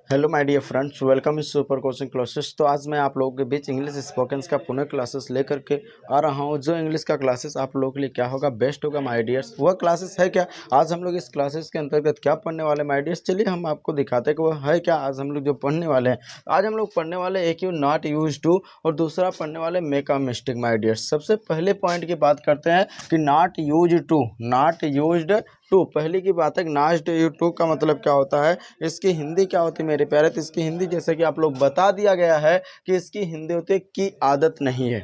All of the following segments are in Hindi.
Hello my dear friends, welcome इस सुपर कोचिंग क्लासेस। तो आज मैं आप लोगों के बीच इंग्लिश स्पोकन्स का पुनः क्लासेस लेकर के आ रहा हूं। जो इंग्लिश का क्लासेस आप लोगों के लिए क्या होगा, बेस्ट होगा माय डियर्स। वह क्लासेस है क्या, आज हम लोग इस क्लासेस के अंतर्गत क्या पढ़ने वाले माय डियर्स, चलिए हम आपको दिखाते हैं कि वह है क्या। आज हम लोग जो पढ़ने वाले हैं, आज हम लोग पढ़ने वाले एक यू नॉट यूज टू और दूसरा पढ़ने वाले make a mistake my dears. सबसे पहले पॉइंट की बात करते हैं कि not use to, not used to. पहली की बात है नॉट यूज टू का मतलब क्या होता है, इसकी हिंदी क्या होती है मेरे प्यारे। तो इसकी हिंदी जैसे कि आप लोग बता दिया गया है कि इसकी हिंदी होती है की आदत नहीं है,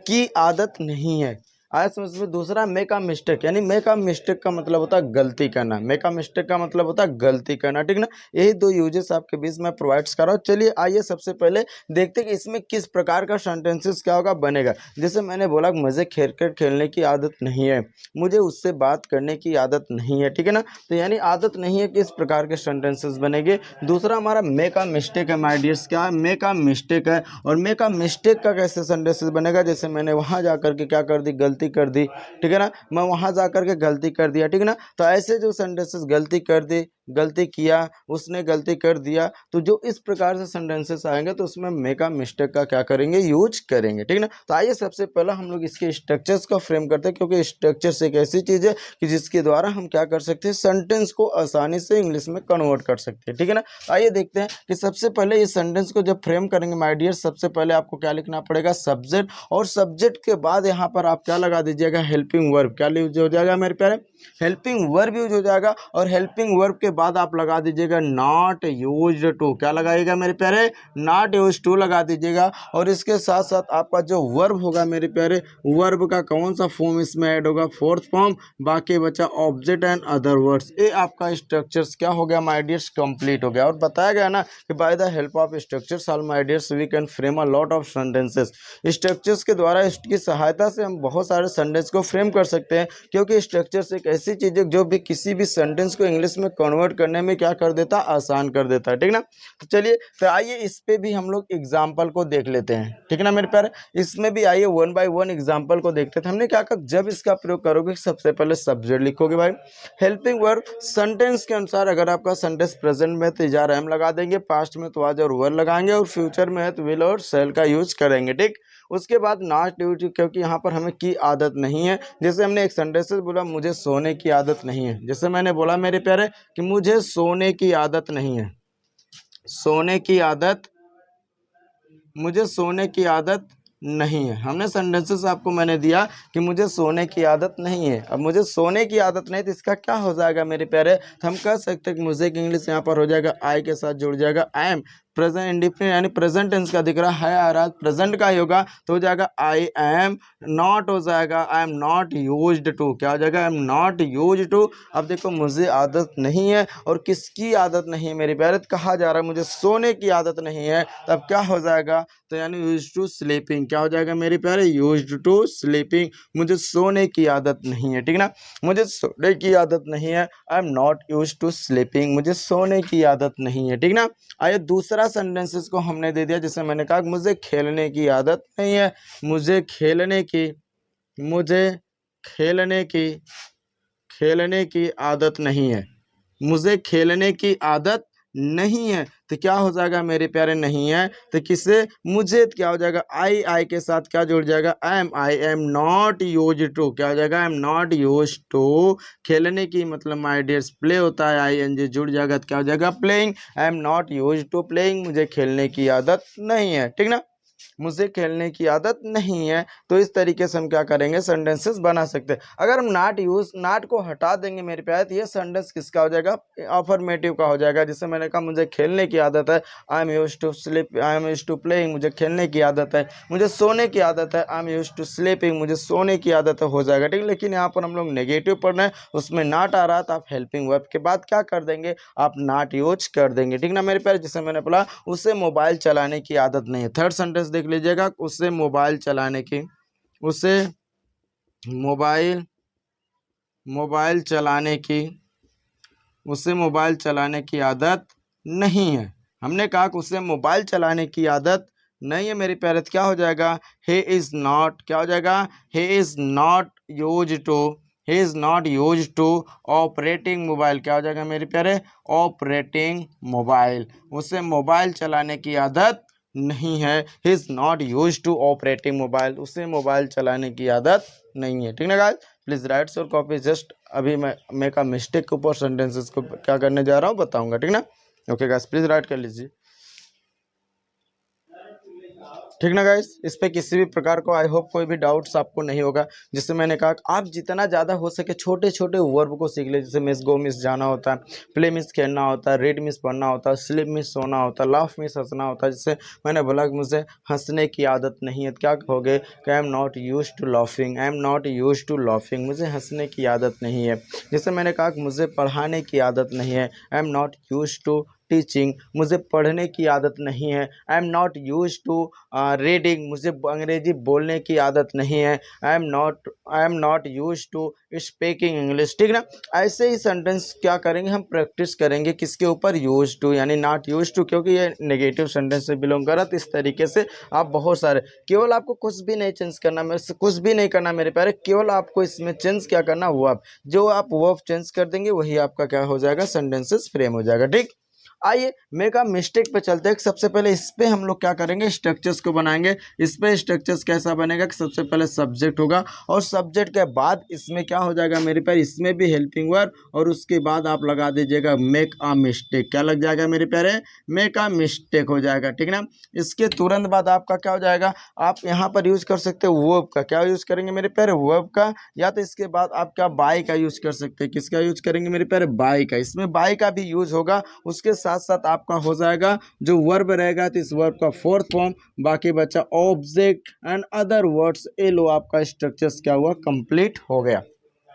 की आदत नहीं है। आया समझ में। दूसरा मेक अ मिस्टेक, यानी मेक अ मिस्टेक का मतलब होता है गलती करना। मेक अ मिस्टेक का मतलब होता है गलती करना, ठीक ना। यही दो यूजेस आपके बीच में प्रोवाइड कर रहा हूँ। चलिए आइए सबसे पहले देखते हैं कि इसमें किस प्रकार का सेंटेंसेस क्या होगा बनेगा। जैसे मैंने बोला मुझे क्रिकेट खेलने की आदत नहीं है, मुझे उससे बात करने की आदत नहीं है, ठीक है ना। तो यानी आदत नहीं है, किस प्रकार के सेंटेंसेस बनेंगे। दूसरा हमारा मेक अ मिस्टेक है माय डियर्स। क्या है, मेक अ मिस्टेक है। और मेक अ मिस्टेक का कैसे सेंटेंसेस बनेगा, जैसे मैंने वहां जाकर के क्या कर दी, गलती कर दी, ठीक है ना। मैं वहां जाकर के गलती कर दिया, ठीक है ना। तो ऐसे जो सेंटेंसेस, गलती कर दी, गलती किया, उसने गलती कर दिया, तो जो इस प्रकार से सेंटेंसेस आएंगे तो उसमें मेक अ मिस्टेक का क्या करेंगे, यूज करेंगे, ठीक है ना। तो आइए सबसे पहला हम लोग इसके स्ट्रक्चर्स को फ्रेम करते हैं, क्योंकि स्ट्रक्चर्स एक ऐसी चीज है कि जिसके द्वारा हम क्या कर सकते हैं, सेंटेंस को आसानी से इंग्लिश में कन्वर्ट कर सकते हैं, ठीक है ना। तो आइए देखते हैं कि सबसे पहले इस सेंटेंस को जब फ्रेम करेंगे माय डियर, सबसे पहले आपको क्या लिखना पड़ेगा, सब्जेक्ट। और सब्जेक्ट के बाद यहाँ पर आप क्या लगा दीजिएगा, हेल्पिंग वर्ब। क्या यूज हो जाएगा मेरे प्यारे, हेल्पिंग वर्ब यूज हो जाएगा। और हेल्पिंग वर्ब के बाद आप लगा दीजिएगा नॉट यूज्ड टू। क्या लगाइएगा मेरे प्यारे, नॉट यूज्ड टू लगा दीजिएगा। और इसके साथ साथ आपका जो वर्ब होगा मेरे प्यारे, वर्ब का कौन सा फॉर्म इसमें ऐड होगा, फोर्थ फॉर्म। बाकी बचा ऑब्जेक्ट एंड अदर वर्ड्स। ये आपका स्ट्रक्चर्स क्या हो गया माय डियर्स, कंप्लीट हो गया। और बताया गया ना कि by the help of structures all my dears we can frame a lot of sentences. Structures के द्वारा, इसकी सहायता से हम बहुत सारे सेंटेंस को फ्रेम कर सकते हैं, क्योंकि स्ट्रक्चर्स एक ऐसी चीज है जो भी किसी भी सेंटेंस को इंग्लिश में कन्वर्ट करने में क्या कर देता है, आसान कर देता है, ठीक ना। तो चलिए तो आइए इस पे भी हम लोग एग्जाम्पल को देख लेते हैं, ठीक है ना मेरे प्यारे। इसमें भी आइए वन बाय वन एग्जाम्पल को देखते थे। हमने क्या कहा, जब इसका प्रयोग करोगे सबसे पहले सब्जेक्ट लिखोगे भाई, हेल्पिंग वर्ब। सेंटेंस के अनुसार अगर आपका सेंटेंस प्रेजेंट में तो जा एम लगा देंगे, पास्ट में तो आज और वर लगाएंगे, और फ्यूचर में है तो विल और सेल का यूज करेंगे, ठीक। उसके बाद नॉट यूज, क्योंकि यहाँ पर हमें की आदत नहीं है। जैसे हमने एक सेंटेंस बोला मुझे सोने की आदत नहीं है, जैसे मैंने बोला मेरे प्यारे कि मुझे सोने की आदत नहीं है, सोने की आदत, मुझे सोने की आदत नहीं है। हमने सेंटेंसेस आपको मैंने दिया कि मुझे सोने की आदत नहीं है। अब मुझे सोने की आदत नहीं, तो इसका क्या हो जाएगा मेरे प्यारे, तो हम कह सकते हैं कि मुझे की इंग्लिश यहाँ पर हो जाएगा आई के साथ जुड़ जाएगा आई एम। प्रेजेंट इंडिफिनिट यानी प्रेजेंट टेंस का दिख रहा है आ रहा, प्रेजेंट का ही होगा तो हो जाएगा आई एम। नॉट हो जाएगा I am not used to. क्या हो जाएगा, I am not used to. अब देखो मुझे आदत नहीं है, और किसकी आदत नहीं है मेरे प्यारे, तो कहा जा रहा है मुझे सोने की आदत नहीं है, तब क्या हो जाएगा, तो यानी यूज्ड टू स्लीपिंग। क्या हो जाएगा मेरे प्यारे, यूज्ड टू स्लीपिंग। मुझे सोने की आदत नहीं है, ठीक ना, मुझे सोने की आदत नहीं है, I am not used to sleeping, मुझे सोने की आदत नहीं है, ठीक ना। आइए दूसरा सेंटेंसेस को हमने दे दिया, जैसे मैंने कहा मुझे खेलने की आदत नहीं है, मुझे खेलने की, मुझे खेलने की, खेलने की आदत नहीं है, मुझे खेलने की आदत नहीं है। तो क्या हो जाएगा मेरे प्यारे, नहीं है तो किसे, मुझे, तो क्या हो जाएगा आई के साथ क्या जुड़ जाएगा, I am not use to. क्या हो जाएगा, I am not use to. खेलने की मतलब माय डियर्स प्ले होता है, आई एन जी जुड़ जाएगा तो क्या हो जाएगा playing. I am not use to playing, मुझे खेलने की आदत नहीं है, ठीक ना, मुझे खेलने की आदत नहीं है। तो इस तरीके से हम क्या करेंगे, सेंटेंसेस बना सकते हैं। अगर हम नॉट यूज, नॉट को हटा देंगे मेरे प्यारे, तो ये सेंटेंस किसका हो जाएगा, अफर्मेटिव का हो जाएगा। जैसे मैंने कहा मुझे खेलने की आदत है, I am used to sleep, I am used to playing, मुझे खेलने की आदत है। मुझे सोने की आदत है, I am used to sleeping, मुझे सोने की आदत है, हो जाएगा, ठीक। लेकिन यहाँ पर हम लोग नेगेटिव पढ़ रहे हैं, उसमें नॉट आ रहा था, आप हेल्पिंग वर्ब के बाद क्या कर देंगे, आप नॉट यूज कर देंगे, ठीक ना मेरे प्यारे। जैसे मैंने बोला उसे मोबाइल चलाने की आदत नहीं है, थर्ड सेंटेंस देख लीजिएगा, उसे मोबाइल चलाने की, उसे मोबाइल, मोबाइल चलाने की, उसे मोबाइल चलाने की आदत नहीं है। हमने कहा कि उसे मोबाइल चलाने की आदत नहीं है मेरे प्यारे, तो क्या हो जाएगा, he इज नॉट, क्या हो जाएगा, he is not use to, he is not use to operating mobile, क्या हो जाएगा मेरे प्यारे, ऑपरेटिंग मोबाइल, उसे मोबाइल चलाने की आदत नहीं है। He is not use to operating mobile, उसे मोबाइल चलाने की आदत नहीं है। ठीक ना guys, please write your copy. Just अभी मैं मेक अ मिस्टेक के ऊपर सेंटेंसेस को क्या करने जा रहा हूँ बताऊंगा, ठीक ना। ओके गाइस, प्लीज़ राइट कर लीजिए, ठीक ना गाइस। इस पे किसी भी प्रकार को आई होप कोई भी डाउट्स आपको नहीं होगा। जिससे मैंने कहा आप जितना ज़्यादा हो सके छोटे छोटे वर्ब को सीख ले, जैसे मिस गो मिस जाना होता है, प्ले मिस खेलना होता है, रीड मिस पढ़ना होता है, स्लीप मिस सोना होता है, लाफ मिस हंसना होता है। जैसे मैंने बोला कि मुझे हंसने की आदत नहीं है, क्या कहोगे कि I am not use to laughing, I am not use to laughing, मुझे हंसने की आदत नहीं है। जैसे मैंने कहा कि मुझे पढ़ाने की आदत नहीं है, I am not use to teaching, मुझे पढ़ने की आदत नहीं है। I am not use to reading, मुझे अंग्रेजी बोलने की आदत नहीं है। I am not use to speaking English, ठीक ना। ऐसे ही सेंटेंस क्या करेंगे हम, प्रैक्टिस करेंगे किसके ऊपर, यूज टू यानी नॉट यूज टू, क्योंकि ये नेगेटिव सेंटेंस से बिलोंग कर रहा। तो इस तरीके से आप बहुत सारे, केवल आपको कुछ भी नहीं चेंज करना, मेरे से कुछ भी नहीं करना मेरे प्यारे, केवल आपको इसमें चेंज क्या करना, वर्ब, जो आप वर्ब चेंज कर देंगे वही आपका क्या हो जाएगा, सेंटेंसेस फ्रेम हो जाएगा, ठीक। आइए मेक अ मिस्टेक पे चलते हैं। सबसे पहले इस पे हम लोग क्या करेंगे, स्ट्रक्चर्स को बनाएंगे। इस पे स्ट्रक्चर्स कैसा बनेगा कि सबसे पहले सब्जेक्ट होगा और सब्जेक्ट के बाद इसमें क्या हो जाएगा मेरे प्यारे, इसमें भी हेल्पिंग वर्ब और उसके बाद आप लगा दीजिएगा मेक अ मिस्टेक। क्या लग जाएगा मेरे प्यारे, मेक अ मिस्टेक हो जाएगा, ठीक ना। इसके तुरंत बाद आपका क्या हो जाएगा, आप यहाँ पर यूज कर सकते हो वर्ब का, क्या यूज करेंगे मेरे प्यारे, वर्ब का। या तो इसके बाद आप क्या बाय का यूज कर सकते हैं, किसका यूज करेंगे मेरे प्यारे, बाय का। इसमें बाय का भी यूज होगा, उसके साथ साथ आपका हो जाएगा जो वर्ब रहेगा तो इस वर्ब का फोर्थ फॉर्म, बाकी बचा ऑब्जेक्ट एंड अदर वर्ड्स। ये लो आपका स्ट्रक्चर्स क्या हुआ, कंप्लीट हो गया।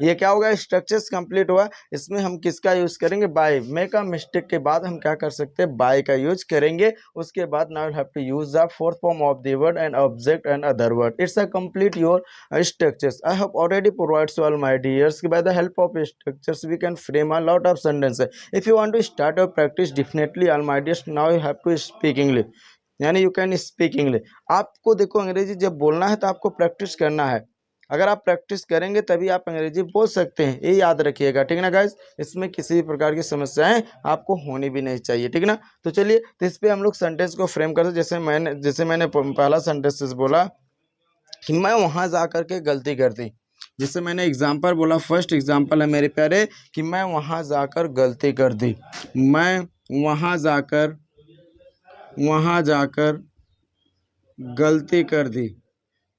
ये क्या होगा, स्ट्रक्चर्स कंप्लीट हुआ। इसमें हम किसका यूज करेंगे, बाय। मेक अ मिस्टेक के बाद हम क्या कर सकते हैं, बाय का यूज करेंगे। उसके बाद now you have to use the fourth form of the word and object and other word. It's a complete your structures. I have already provided to all my dears by the help of structures we can frame a lot of sentences. If you want to start your practice, definitely all my dears now you have to speak English. यानी यू कैन स्पीक इंग्लिश। आपको देखो अंग्रेजी जब बोलना है तो आपको प्रैक्टिस करना है। अगर आप प्रैक्टिस करेंगे तभी आप अंग्रेजी बोल सकते हैं, ये याद रखिएगा, ठीक ना गाइस। इसमें किसी भी प्रकार की समस्याएं आपको होनी भी नहीं चाहिए, ठीक ना। तो चलिए, तो इस पे हम लोग सेंटेंस को फ्रेम करते। जैसे मैंने पहला सेंटेंस बोला कि मैं वहां जा कर के गलती कर दी। जिससे मैंने एग्जाम्पल बोला, फर्स्ट एग्जाम्पल है मेरे प्यारे कि मैं वहां जाकर गलती कर दी। मैं वहां जाकर गलती कर दी।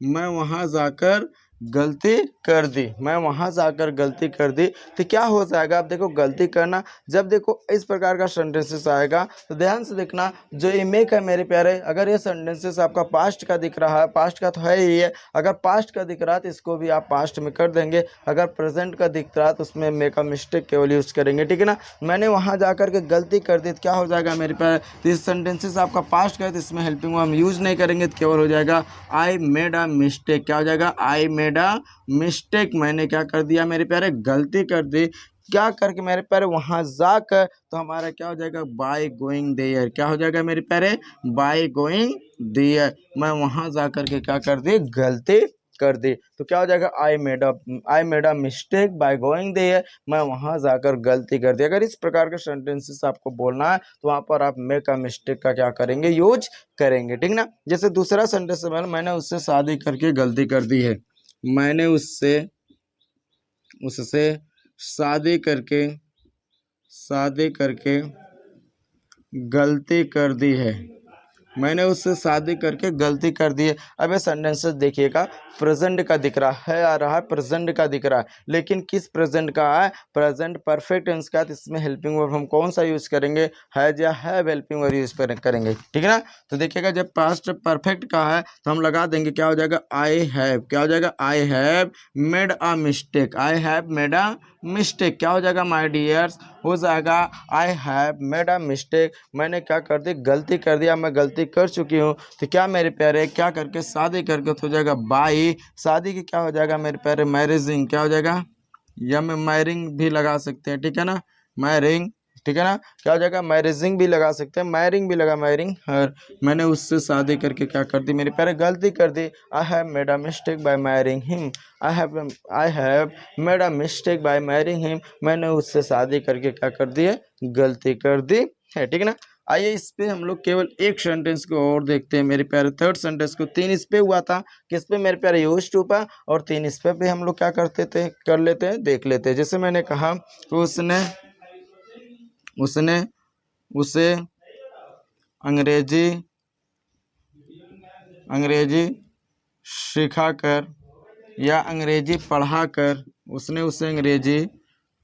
मैं वहां जाकर गलती कर दी। मैं वहां जाकर गलती कर दी। तो क्या हो जाएगा, आप देखो गलती करना, जब देखो इस प्रकार का सेंटेंसेस आएगा तो ध्यान से देखना। जो ये मेक है मेरे प्यारे, अगर ये सेंटेंसेस आपका पास्ट का दिख रहा है, पास्ट का तो है ही है, अगर पास्ट का दिख रहा है तो इसको भी आप पास्ट में कर देंगे। अगर प्रेजेंट का दिख रहा है तो उसमें मेक अ मिस्टेक केवल यूज करेंगे, ठीक है ना। मैंने वहां जाकर के गलती कर दी तो क्या हो जाएगा मेरे प्यारे, तो इस सेंटेंसेस आपका पास्ट का है तो इसमें हेल्पिंग हम यूज नहीं करेंगे, तो केवल हो जाएगा आई मेड अ मिस्टेक। क्या हो जाएगा, आई मेड अ मिस्टेक, मैंने क्या कर दिया मेरे प्यारे, गलती कर दी। क्या करके मेरे प्यारे, वहां जाकर, तो हमारा क्या हो जाएगा, बाय गोइंग देयर। क्या हो जाएगा मेरे प्यारे, बाय गोइंग देयर। मैं वहां जाकर के क्या कर दी, गलती कर दी। तो क्या हो जाएगा, I made a mistake by going there. मैं वहां जाकर गलती कर दी। अगर इस प्रकार के सेंटेंसेस आपको बोलना है तो वहां पर आप मेक अ मिस्टेक का क्या करेंगे, यूज करेंगे, ठीक ना। जैसे दूसरा सेंटेंस है, मैंने उससे शादी करके गलती कर दी है। मैंने उससे शादी करके गलती कर दी है। मैंने उससे शादी करके गलती कर दी है। अब ये सेंटेंसेस देखिएगा, प्रेजेंट का दिख रहा है, आ रहा है प्रेजेंट का दिख रहा है, लेकिन किस प्रेजेंट का है, प्रेजेंट परफेक्ट टेंस का। तो इसमें हेल्पिंग वर्ब हम कौन सा यूज करेंगे, हैज या हैव हेल्पिंग वर्ब यूज करेंगे, ठीक है ना। तो देखिएगा जब पास्ट परफेक्ट का है तो हम लगा देंगे, क्या हो जाएगा, आई हैव। क्या हो जाएगा, आई have made a mistake. I have made a mistake. क्या हो जाएगा माय डियर्स, हो जाएगा आई हैव मेड अ मिस्टेक। मैंने क्या कर दी, गलती कर दिया, मैं गलती कर चुकी हूँ। तो क्या मेरे प्यारे, क्या करके, शादी करके, तो हो जाएगा बाई। शादी की क्या हो जाएगा मेरे प्यारे, मैरिजिंग। क्या हो जाएगा, या में मैरिंग भी लगा सकते हैं, ठीक है ना, मैरिंग। ठीक है ना। क्या हो जाएगा, मैरिजिंग भी लगा सकते हैं, मैरिंग भी लगा, मैरिंग हर, मैंने उससे शादी करके क्या कर दी, मेरे प्यारे गलती कर दी। I have made a mistake by marrying him, I have made a mistake by marrying him, मैंने उससे शादी करके क्या कर दी है, गलती कर दी है। ठीक है ना। आइए इस पे हम लोग केवल एक सेंटेंस को और देखते हैं मेरे प्यारे। थर्ड सेंटेंस को 3 इस पे हुआ था, किस पे मेरे प्यारे, यूज्ड टू पर, और 3 इस पे भी हम लोग क्या करते थे, कर लेते हैं, देख लेते हैं। जैसे मैंने कहा उसने उसने उसे अंग्रेजी अंग्रेजी सिखाकर या अंग्रेजी पढ़ाकर, उसने उसे अंग्रेजी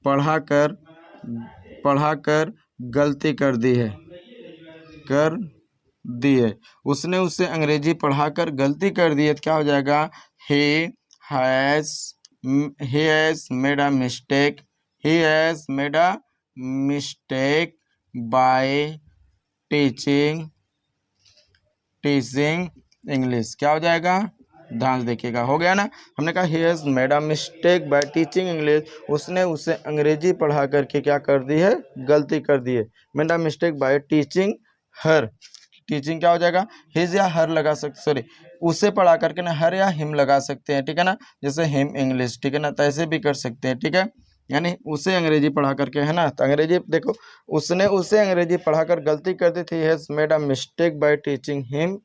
पढ़ाकर पढ़ाकर गलती कर दी है, कर दी है। उसने उसे अंग्रेजी पढ़ाकर गलती कर दी है, तो क्या हो जाएगा, he has he has made a mistake, he has made a mistake by teaching English. क्या हो जाएगा, ध्यान से देखिएगा, हो गया ना। हमने कहा he has made a mistake bye teaching English, उसने उसे अंग्रेजी पढ़ा करके क्या कर दी है, गलती कर दी है। Made a mistake bye teaching her, teaching क्या हो जाएगा, हिज या हर लगा सकते, सॉरी उसे पढ़ा करके ना हर या हिम लगा सकते हैं। ठीक है ना, जैसे हिम इंग्लिश, ठीक है ना, तो ऐसे भी कर सकते हैं। ठीक है, यानी उसे अंग्रेजी पढ़ा करके, है ना, तो अंग्रेजी देखो, उसने उसे अंग्रेजी पढ़ाकर गलती कर दी थी, has made a mistake bye teaching him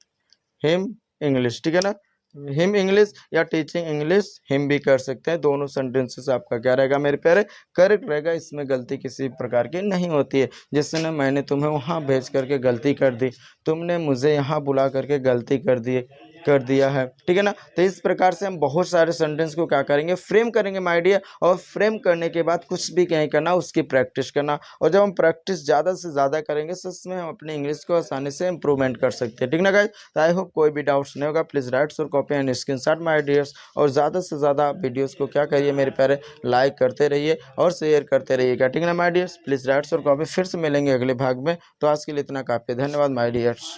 English. ठीक है ना, हिम इंग्लिश या टीचिंग इंग्लिश, हिम भी कर सकते हैं। दोनों सेंटेंसेस आपका क्या रहेगा मेरे प्यारे, करेक्ट रहेगा। इसमें गलती किसी प्रकार की नहीं होती है। जैसे ना मैंने तुम्हें वहाँ भेज करके गलती कर दी, तुमने मुझे यहाँ बुला करके गलती कर दिया है। ठीक है ना, तो इस प्रकार से हम बहुत सारे सेंटेंस को क्या करेंगे, फ्रेम करेंगे माय डियर। और फ्रेम करने के बाद कुछ भी कहीं करना, उसकी प्रैक्टिस करना, और जब हम प्रैक्टिस ज़्यादा से ज़्यादा करेंगे तो उसमें हम अपनी इंग्लिश को आसानी से इम्प्रूवमेंट कर सकते हैं। ठीक ना गाइस, तो आई होप कोई भी डाउट्स नहीं होगा। प्लीज़ राइट्स और copy and screenshot my dears, और ज़्यादा से ज़्यादा वीडियोज़ को क्या करिए मेरे प्यारे, लाइक करते रहिए और शेयर करते रहिएगा। ठीक ना माय डियर्स, प्लीज़ राइट्स और कॉपी। फिर से मिलेंगे अगले भाग में, तो आज के लिए इतना काफ़ी, धन्यवाद माय डियर्स।